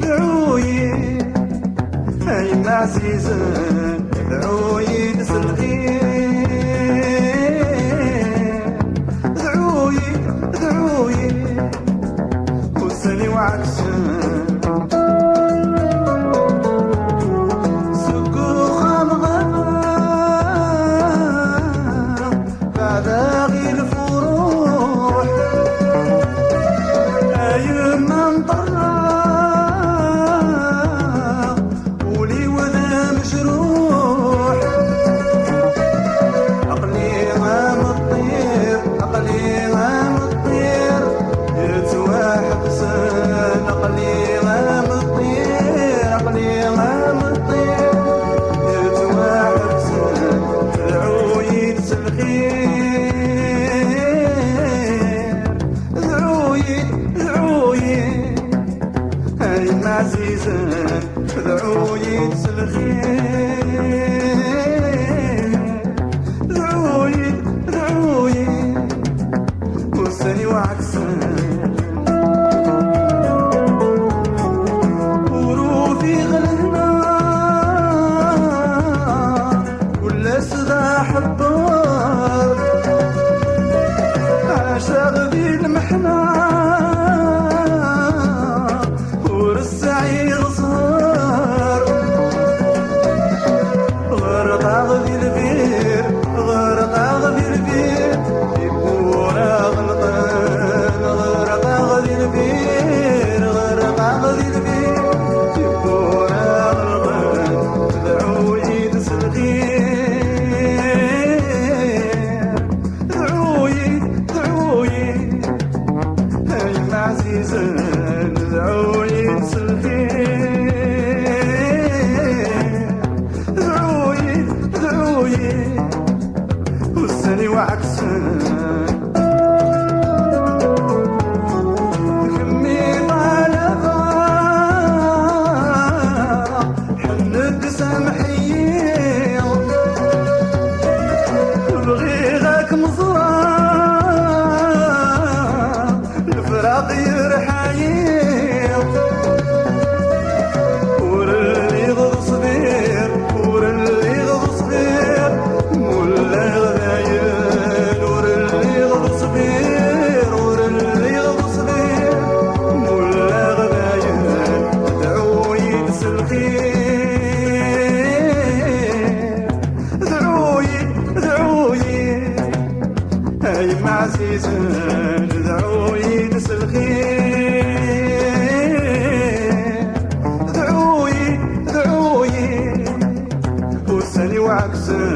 دعوي هاي معزيزة دعوي للخير دعوي وسني وعكسن عزيزة دعوي الخير دعوي وسني وعكسن وروفي غلنا كل صدى حبار عاشق ذي المحنة وسني وعكسن كمي طالبة حنك سامحية بغيغك مزرعة الفراق يرحايل ورلي غض صغير ورلي غض صغير مولا غدايل ورلي غض صغير ورلي غض صغير مولا غدايل دعوي الخير دعوي هاي معزيزة دعوي الخير دعوي وسني وعكسن